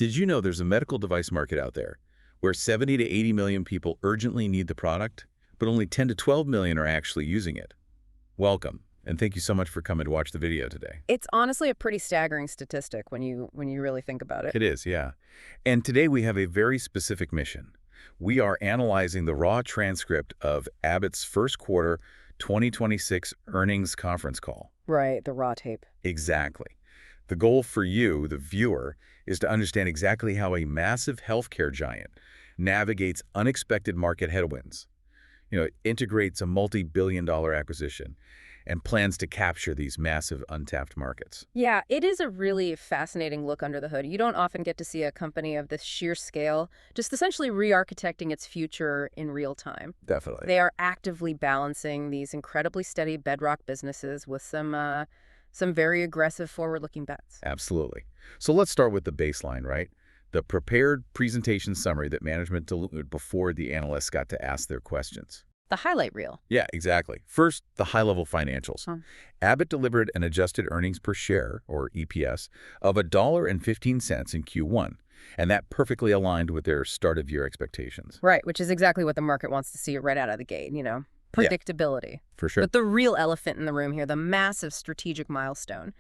Did you know there's a medical device market out there where 70 to 80 million people urgently need the product, but only 10 to 12 million are actually using it? Welcome, and thank you so much for coming to watch the video today. It's honestly a pretty staggering statistic when you really think about it. It is, yeah. And today we have a very specific mission. We are analyzing the raw transcript of Abbott's first quarter 2026 earnings conference call. Right, the raw tape. Exactly. The goal for you, the viewer, is to understand exactly how a massive healthcare giant navigates unexpected market headwinds. It integrates a multi-billion-dollar acquisition and plans to capture these massive untapped markets. Yeah, it is a really fascinating look under the hood. You don't often get to see a company of this sheer scale just essentially re-architecting its future in real time. Definitely. They are actively balancing these incredibly steady bedrock businesses with some very aggressive forward-looking bets. Absolutely. So let's start with the baseline, right? The prepared presentation summary that management delivered before the analysts got to ask their questions. The highlight reel. Yeah, exactly. First, the high-level financials. Abbott delivered an adjusted earnings per share, or EPS, of $1.15 in Q1, and that perfectly aligned with their start-of-year expectations. Right, which is exactly what the market wants to see right out of the gate, predictability. Yeah, for sure. But the real elephant in the room here, the massive strategic milestone,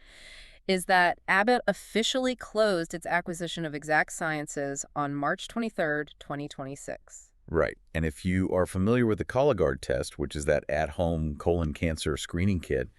is that Abbott officially closed its acquisition of Exact Sciences on March 23rd, 2026. Right. And if you are familiar with the Cologuard test, which is that at-home colon cancer screening kit,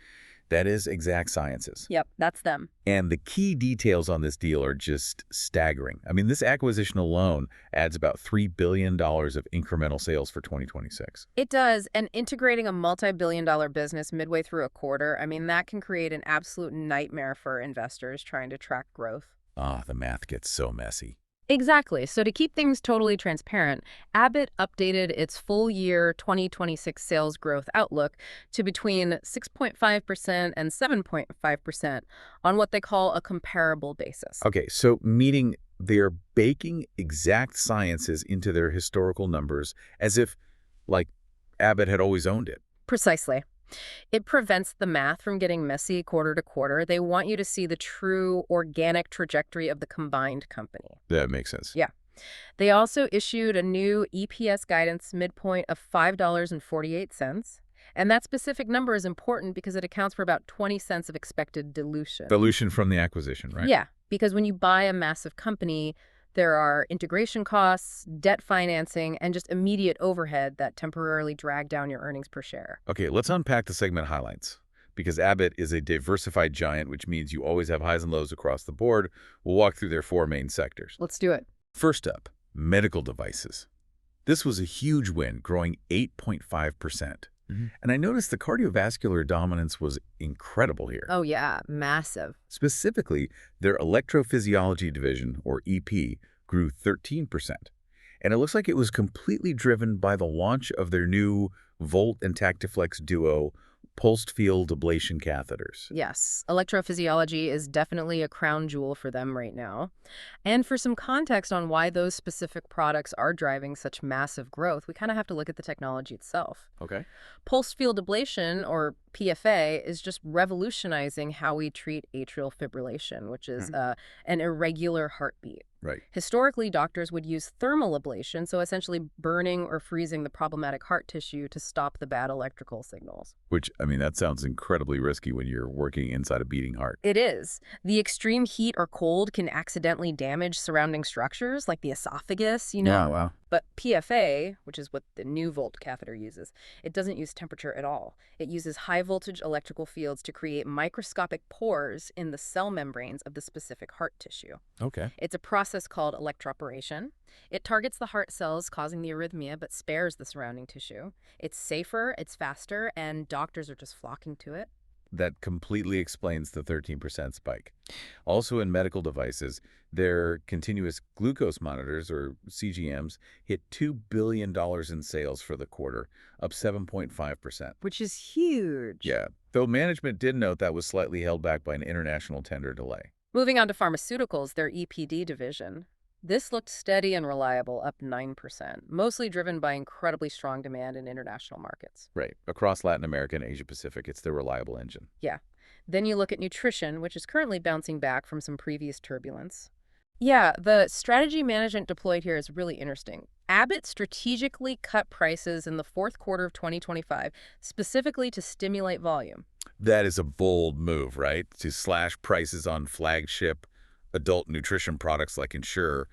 that is Exact Sciences. Yep, that's them. And the key details on this deal are just staggering. I mean, this acquisition alone adds about $3 billion of incremental sales for 2026. It does, and integrating a multi-billion-dollar business midway through a quarter, that can create an absolute nightmare for investors trying to track growth. The math gets so messy. Exactly. So to keep things totally transparent, Abbott updated its full year 2026 sales growth outlook to between 6.5% and 7.5% on what they call a comparable basis. Okay, so meaning they're baking Exact Sciences into their historical numbers as if, like, Abbott had always owned it. Precisely. It prevents the math from getting messy quarter to quarter. They want you to see the true organic trajectory of the combined company. That makes sense. Yeah. They also issued a new EPS guidance midpoint of $5.48. And that specific number is important because it accounts for about 20 cents of expected dilution. Dilution from the acquisition, right? Yeah, because when you buy a massive company, there are integration costs, debt financing, and just immediate overhead that temporarily drag down your earnings per share. Okay, let's unpack the segment highlights. Because Abbott is a diversified giant, which means you always have highs and lows across the board, we'll walk through their four main sectors. Let's do it. First up, medical devices. This was a huge win, growing 8.5%. And I noticed the cardiovascular dominance was incredible here. Oh, yeah, massive. Specifically, their electrophysiology division, or EP, grew 13%. And it looks like it was completely driven by the launch of their new Volt and TactiFlex Duo Pulsed Field Ablation catheters. Yes, electrophysiology is definitely a crown jewel for them right now. And for some context on why those specific products are driving such massive growth, we kind of have to look at the technology itself. Okay. Pulsed field ablation, or PFA, is just revolutionizing how we treat atrial fibrillation, which is an irregular heartbeat. Right. Historically, doctors would use thermal ablation, so essentially burning or freezing the problematic heart tissue to stop the bad electrical signals. Which, that sounds incredibly risky when you're working inside a beating heart. It is. The extreme heat or cold can accidentally damage surrounding structures, like the esophagus, Yeah, wow. But PFA, which is what the new Volt catheter uses, it doesn't use temperature at all. It uses high-voltage electrical fields to create microscopic pores in the cell membranes of the specific heart tissue. Okay. It's a process called electroporation. It targets the heart cells causing the arrhythmia but spares the surrounding tissue. It's safer, it's faster, and doctors are just flocking to it. That completely explains the 13% spike. Also in medical devices, their continuous glucose monitors, or CGMs, hit $2 billion in sales for the quarter, up 7.5%. Which is huge. Yeah, though management did note that was slightly held back by an international tender delay. Moving on to pharmaceuticals, their EPD division. This looked steady and reliable, up 9%, mostly driven by incredibly strong demand in international markets. Right. Across Latin America and Asia Pacific, it's the reliable engine. Yeah. Then you look at nutrition, which is currently bouncing back from some previous turbulence. Yeah, the strategy management deployed here is really interesting. Abbott strategically cut prices in the fourth quarter of 2025, specifically to stimulate volume. That is a bold move, right? To slash prices on flagship adult nutrition products like Ensure.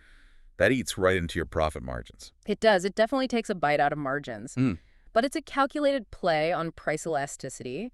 That eats right into your profit margins. It does. It definitely takes a bite out of margins. Mm. But it's a calculated play on price elasticity.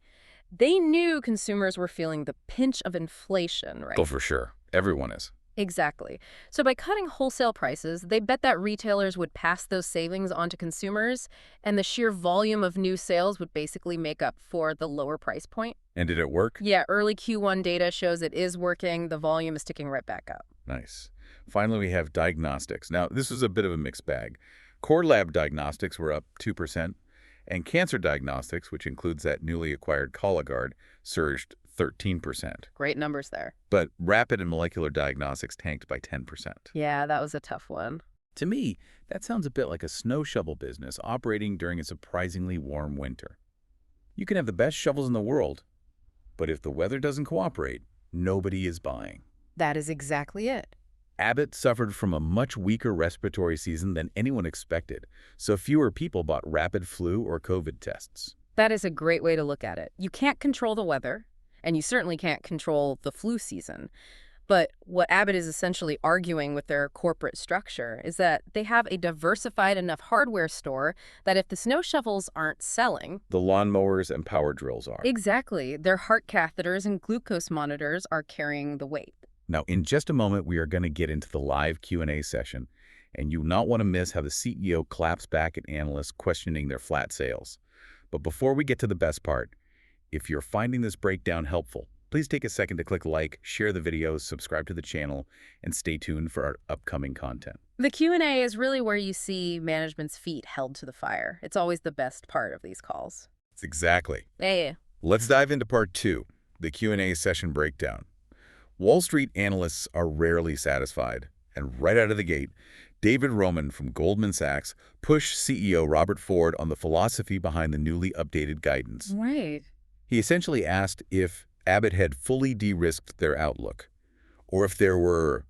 They knew consumers were feeling the pinch of inflation, right? Oh, for sure. Everyone is. Exactly. So by cutting wholesale prices, they bet that retailers would pass those savings on to consumers, and the sheer volume of new sales would basically make up for the lower price point. And did it work? Yeah, early Q1 data shows it is working. The volume is ticking right back up. Nice. Finally, we have diagnostics. Now, this was a bit of a mixed bag. Core lab diagnostics were up 2%, and cancer diagnostics, which includes that newly acquired Cologuard, surged 13%. Great numbers there. But rapid and molecular diagnostics tanked by 10%. Yeah, that was a tough one. To me, that sounds a bit like a snow shovel business operating during a surprisingly warm winter. You can have the best shovels in the world, but if the weather doesn't cooperate, nobody is buying. That is exactly it. Abbott suffered from a much weaker respiratory season than anyone expected, so fewer people bought rapid flu or COVID tests. That is a great way to look at it. You can't control the weather, and you certainly can't control the flu season. But what Abbott is essentially arguing with their corporate structure is that they have a diversified enough hardware store that if the snow shovels aren't selling... The lawnmowers and power drills are. Exactly. Their heart catheters and glucose monitors are carrying the weight. Now, in just a moment, we are going to get into the live Q&A session, and you will not want to miss how the CEO claps back at analysts questioning their flat sales. But before we get to the best part, if you're finding this breakdown helpful, please take a second to click like, share the videos, subscribe to the channel, and stay tuned for our upcoming content. The Q&A is really where you see management's feet held to the fire. It's always the best part of these calls. Exactly. Hey. Let's dive into part 2, the Q&A session breakdown. Wall Street analysts are rarely satisfied, and right out of the gate, David Roman from Goldman Sachs pushed CEO Robert Ford on the philosophy behind the newly updated guidance. Right. He essentially asked if Abbott had fully de-risked their outlook, or if there were,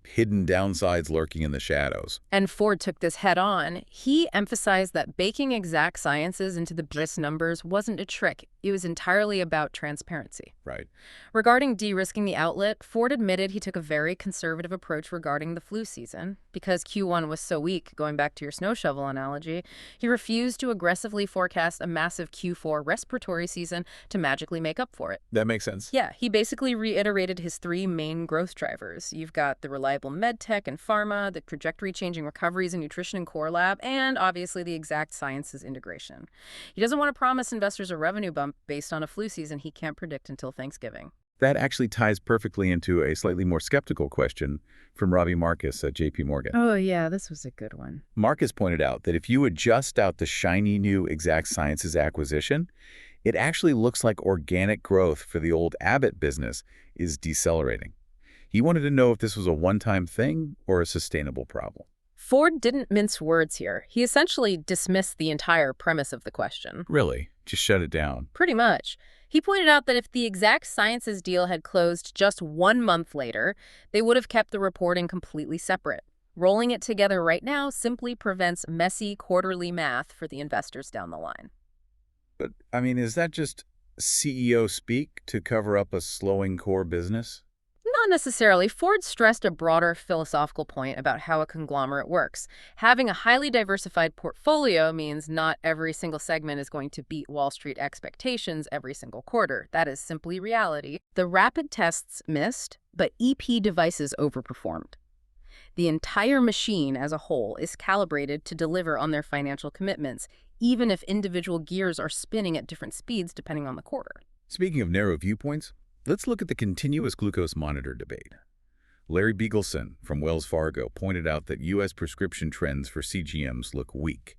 hidden downsides lurking in the shadows. And Ford took this head on. He emphasized that baking exact sciences into the BRIS numbers wasn't a trick. It was entirely about transparency. Right. Regarding de-risking the outlet, Ford admitted he took a very conservative approach regarding the flu season. Because Q1 was so weak, going back to your snow shovel analogy, he refused to aggressively forecast a massive Q4 respiratory season to magically make up for it. That makes sense. Yeah, he basically reiterated his 3 main growth drivers. You've got the reliable med tech and pharma, the trajectory-changing recoveries in nutrition and core lab, and obviously the exact sciences integration. He doesn't want to promise investors a revenue bump based on a flu season he can't predict until Thanksgiving. That actually ties perfectly into a slightly more skeptical question from Robbie Marcus at JP Morgan. Oh yeah, this was a good one. Marcus pointed out that if you adjust out the shiny new Exact Sciences acquisition, it actually looks like organic growth for the old Abbott business is decelerating. He wanted to know if this was a one-time thing or a sustainable problem. Ford didn't mince words here. He essentially dismissed the entire premise of the question. Really? Just shut it down. Pretty much. He pointed out that if the Exact Sciences deal had closed just 1 month later, they would have kept the reporting completely separate. Rolling it together right now simply prevents messy quarterly math for the investors down the line. But, is that just CEO speak to cover up a slowing core business? Not necessarily. Ford stressed a broader philosophical point about how a conglomerate works. Having a highly diversified portfolio means not every single segment is going to beat Wall Street expectations every single quarter. That is simply reality. The rapid tests missed, but EP devices overperformed. The entire machine as a whole is calibrated to deliver on their financial commitments, even if individual gears are spinning at different speeds depending on the quarter. Speaking of narrow viewpoints, let's look at the continuous glucose monitor debate. Larry Beagleson from Wells Fargo pointed out that U.S. prescription trends for CGMs look weak.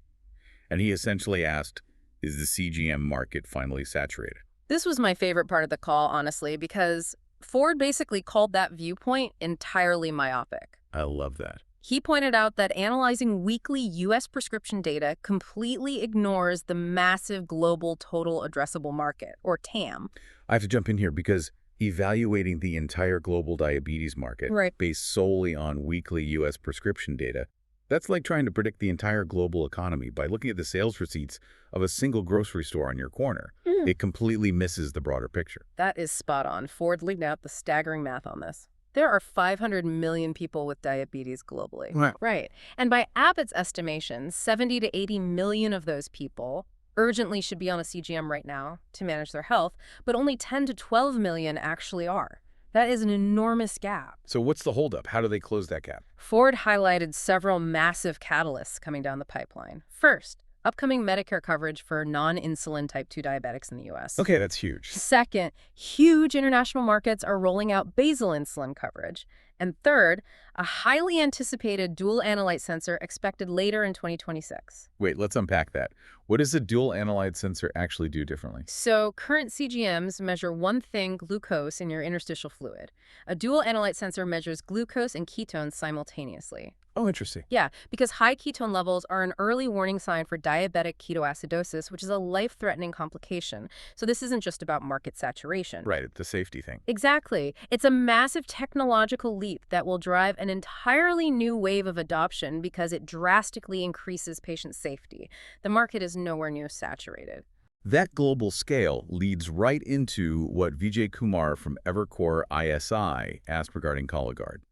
And he essentially asked, is the CGM market finally saturated? This was my favorite part of the call, honestly, because Ford basically called that viewpoint entirely myopic. I love that. He pointed out that analyzing weekly U.S. prescription data completely ignores the massive global total addressable market, or TAM. I have to jump in here because Evaluating the entire global diabetes market Right. based solely on weekly U.S. prescription data, that's like trying to predict the entire global economy by looking at the sales receipts of a single grocery store on your corner. Mm. It completely misses the broader picture. That is spot on. Ford laid out the staggering math on this. There are 500 million people with diabetes globally. Wow. Right. And by Abbott's estimation, 70 to 80 million of those people urgently should be on a CGM right now to manage their health, but only 10 to 12 million actually are. That is an enormous gap. So what's the holdup? How do they close that gap? Ford highlighted several massive catalysts coming down the pipeline. First, upcoming Medicare coverage for non-insulin type 2 diabetics in the U.S. Okay, that's huge. Second, huge international markets are rolling out basal insulin coverage. And third, a highly anticipated dual analyte sensor expected later in 2026. Wait, let's unpack that. What does a dual analyte sensor actually do differently? So current CGMs measure one thing, glucose, in your interstitial fluid. A dual analyte sensor measures glucose and ketones simultaneously. Oh, interesting. Yeah, because high ketone levels are an early warning sign for diabetic ketoacidosis, which is a life-threatening complication. So this isn't just about market saturation. Right, it's the safety thing. Exactly. It's a massive technological leap that will drive an entirely new wave of adoption because it drastically increases patient safety. The market is nowhere near saturated. That global scale leads right into what Vijay Kumar from Evercore ISI asked regarding Cologuard.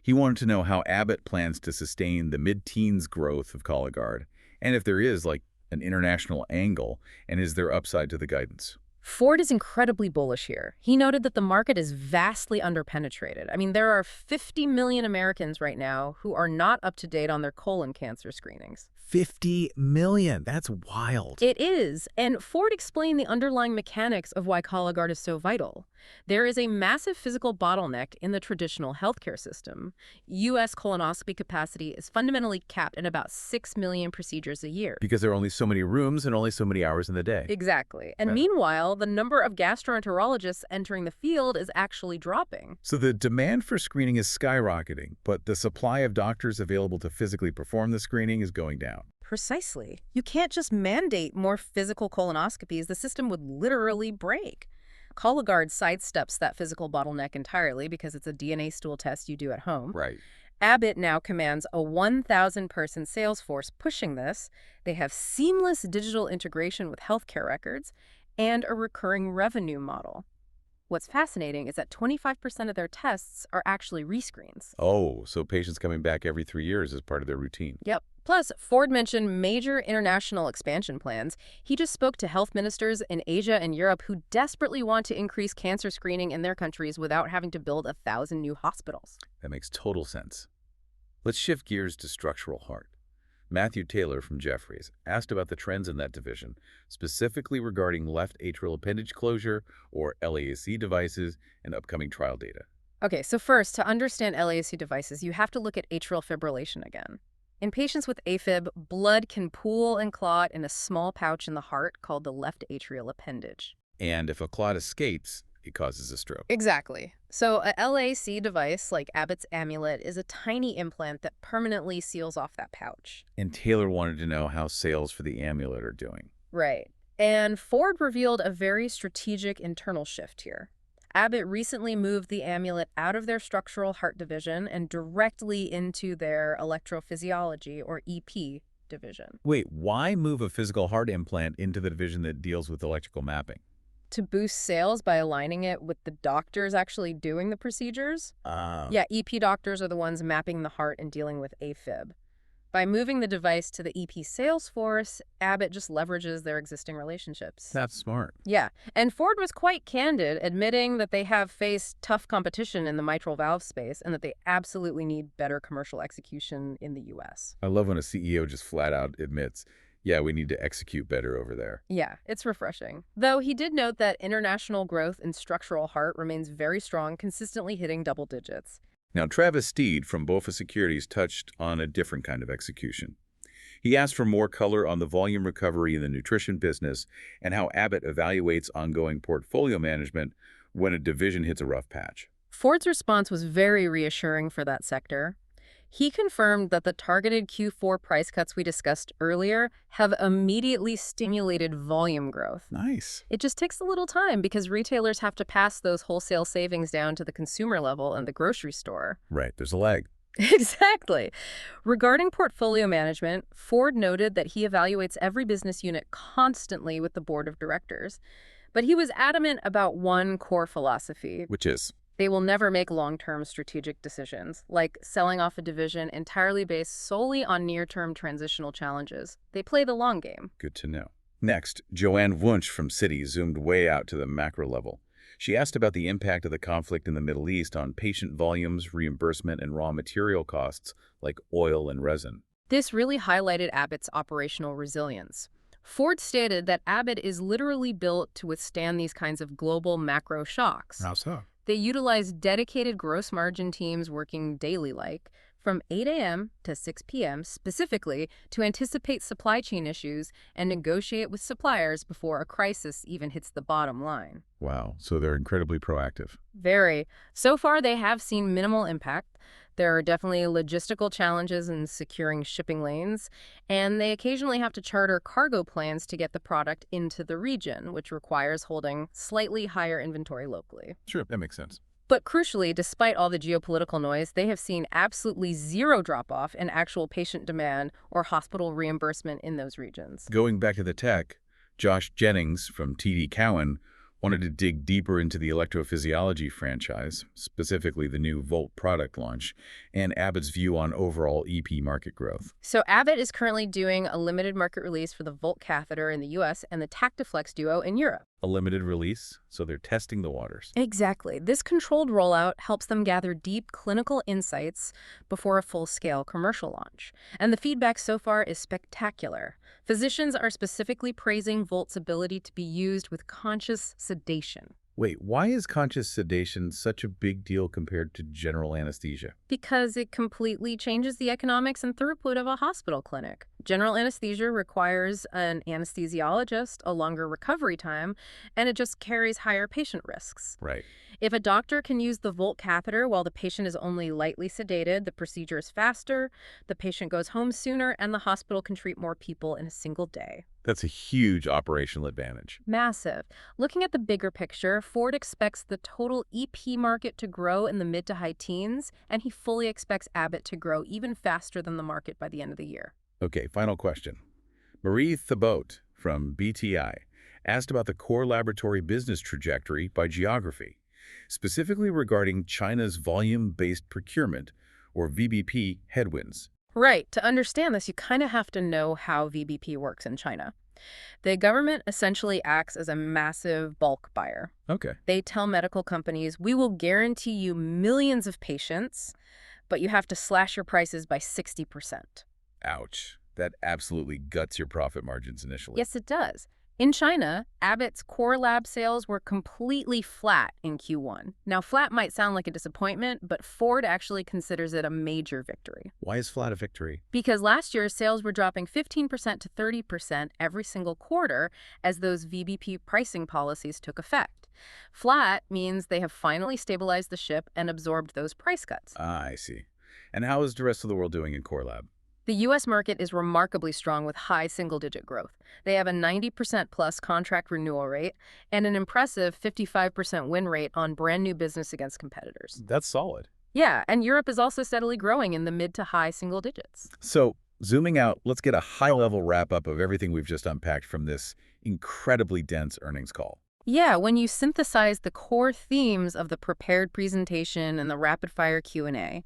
He wanted to know how Abbott plans to sustain the mid-teens growth of Cologuard, and if there is, like, an international angle, and is there upside to the guidance? Ford is incredibly bullish here. He noted that the market is vastly underpenetrated. I mean, there are 50 million Americans right now who are not up to date on their colon cancer screenings. 50 million. That's wild. It is, and Ford explained the underlying mechanics of why Cologuard is so vital. There is a massive physical bottleneck in the traditional healthcare system. U.S. colonoscopy capacity is fundamentally capped at about 6 million procedures a year. Because there are only so many rooms and only so many hours in the day. Exactly. And Right. meanwhile, the number of gastroenterologists entering the field is actually dropping. So the demand for screening is skyrocketing, but the supply of doctors available to physically perform the screening is going down. Precisely. You can't just mandate more physical colonoscopies. The system would literally break. Cologuard sidesteps that physical bottleneck entirely because it's a DNA stool test you do at home. Right. Abbott now commands a 1,000-person sales force pushing this. They have seamless digital integration with healthcare records and a recurring revenue model. What's fascinating is that 25% of their tests are actually rescreens. Oh, so patients coming back every 3 years is part of their routine. Yep. Plus, Ford mentioned major international expansion plans. He just spoke to health ministers in Asia and Europe who desperately want to increase cancer screening in their countries without having to build 1,000 new hospitals. That makes total sense. Let's shift gears to structural heart. Matthew Taylor from Jefferies asked about the trends in that division, specifically regarding left atrial appendage closure, or LAAC devices, and upcoming trial data. Okay, so first, to understand LAAC devices, you have to look at atrial fibrillation again. In patients with AFib, blood can pool and clot in a small pouch in the heart called the left atrial appendage. And if a clot escapes, it causes a stroke. Exactly. So a LAAC device, like Abbott's Amulet, is a tiny implant that permanently seals off that pouch. And Taylor wanted to know how sales for the Amulet are doing. Right. And Ford revealed a very strategic internal shift here. Abbott recently moved the Amulet out of their structural heart division and directly into their electrophysiology, or EP, division. Wait, why move a physical heart implant into the division that deals with electrical mapping? To boost sales by aligning it with the doctors actually doing the procedures. Yeah, EP doctors are the ones mapping the heart and dealing with AFib. By moving the device to the EP sales force, Abbott just leverages their existing relationships. That's smart. Yeah, and Ford was quite candid, admitting that they have faced tough competition in the mitral valve space and that they absolutely need better commercial execution in the U.S. I love when a CEO just flat out admits, yeah, we need to execute better over there. Yeah, it's refreshing. Though he did note that international growth in structural heart remains very strong, consistently hitting double digits. Now, Travis Steed from BofA Securities touched on a different kind of execution. He asked for more color on the volume recovery in the nutrition business and how Abbott evaluates ongoing portfolio management when a division hits a rough patch. Ford's response was very reassuring for that sector. He confirmed that the targeted Q4 price cuts we discussed earlier have immediately stimulated volume growth. Nice. It just takes a little time because retailers have to pass those wholesale savings down to the consumer level and the grocery store. Right, there's a lag. Exactly. Regarding portfolio management, Ford noted that he evaluates every business unit constantly with the board of directors. But he was adamant about one core philosophy. Which is? They will never make long-term strategic decisions, like selling off a division entirely based solely on near-term transitional challenges. They play the long game. Good to know. Next, Joanne Wunsch from Citi zoomed way out to the macro level. She asked about the impact of the conflict in the Middle East on patient volumes, reimbursement, and raw material costs like oil and resin. This really highlighted Abbott's operational resilience. Ford stated that Abbott is literally built to withstand these kinds of global macro shocks. How so? They utilize dedicated gross margin teams working daily from 8 a.m. to 6 p.m. specifically to anticipate supply chain issues and negotiate with suppliers before a crisis even hits the bottom line. Wow, so they're incredibly proactive. Very. So far, they have seen minimal impact. There are definitely logistical challenges in securing shipping lanes, and they occasionally have to charter cargo planes to get the product into the region, which requires holding slightly higher inventory locally. Sure, that makes sense. But crucially, despite all the geopolitical noise, they have seen absolutely zero drop-off in actual patient demand or hospital reimbursement in those regions. Going back to the tech, Josh Jennings from TD Cowen wanted to dig deeper into the electrophysiology franchise, specifically the new Volt product launch, and Abbott's view on overall EP market growth. So Abbott is currently doing a limited market release for the Volt catheter in the US and the TactiFlex Duo in Europe. A limited release, so they're testing the waters. Exactly. This controlled rollout helps them gather deep clinical insights before a full-scale commercial launch. And the feedback so far is spectacular. Physicians are specifically praising Volt's ability to be used with conscious sedation. Wait, why is conscious sedation such a big deal compared to general anesthesia? Because it completely changes the economics and throughput of a hospital clinic. General anesthesia requires an anesthesiologist, a longer recovery time, and it just carries higher patient risks. Right. If a doctor can use the Volt catheter while the patient is only lightly sedated, the procedure is faster, the patient goes home sooner, and the hospital can treat more people in a single day. That's a huge operational advantage. Massive. Looking at the bigger picture, Ford expects the total EP market to grow in the mid to high teens, and he fully expects Abbott to grow even faster than the market by the end of the year. Okay, final question. Marie Thabot from BTI asked about the core laboratory business trajectory by geography, specifically regarding China's volume-based procurement, or VBP, headwinds. Right. To understand this, you kind of have to know how VBP works in China. The government essentially acts as a massive bulk buyer. Okay. They tell medical companies, we will guarantee you millions of patients, but you have to slash your prices by 60%. Ouch. That absolutely guts your profit margins initially. Yes, it does. In China, Abbott's core lab sales were completely flat in Q1. Now, flat might sound like a disappointment, but Ford actually considers it a major victory. Why is flat a victory? Because last year, sales were dropping 15% to 30% every single quarter as those VBP pricing policies took effect. Flat means they have finally stabilized the ship and absorbed those price cuts. Ah, I see. And how is the rest of the world doing in core lab? The U.S. market is remarkably strong with high single-digit growth. They have a 90% plus contract renewal rate and an impressive 55% win rate on brand new business against competitors. That's solid. Yeah, and Europe is also steadily growing in the mid to high single digits. So, zooming out, let's get a high-level wrap-up of everything we've just unpacked from this incredibly dense earnings call. Yeah, when you synthesize the core themes of the prepared presentation and the rapid-fire Q&A,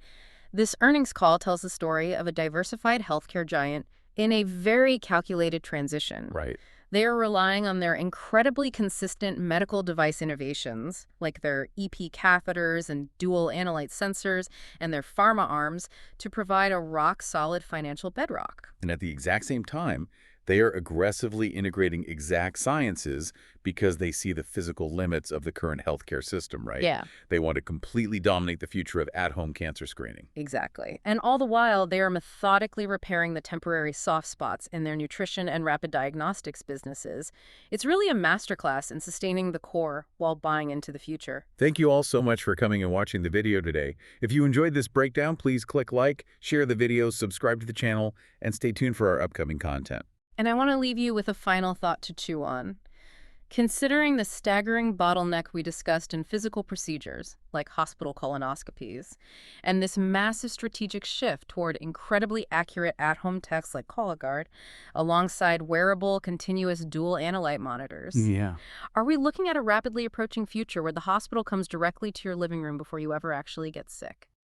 this earnings call tells the story of a diversified healthcare giant in a very calculated transition. Right. They are relying on their incredibly consistent medical device innovations, like their EP catheters and dual analyte sensors and their pharma arms, to provide a rock-solid financial bedrock. And at the exact same time, They are aggressively integrating exact sciences because they see the physical limits of the current healthcare system, right? Yeah, They want to completely dominate the future of at-home cancer screening. exactly. And all the while, they are methodically repairing the temporary soft spots in their nutrition and rapid diagnostics businesses. It's really a masterclass in sustaining the core while buying into the future. Thank you all so much for coming and watching the video today. If you enjoyed this breakdown, please click like, share the video, subscribe to the channel, and stay tuned for our upcoming content. And I want to leave you with a final thought to chew on. Considering the staggering bottleneck we discussed in physical procedures, like hospital colonoscopies, and this massive strategic shift toward incredibly accurate at-home tests like Cologuard, alongside wearable, continuous dual analyte monitors, Yeah. are we looking at a rapidly approaching future where the hospital comes directly to your living room before you ever actually get sick?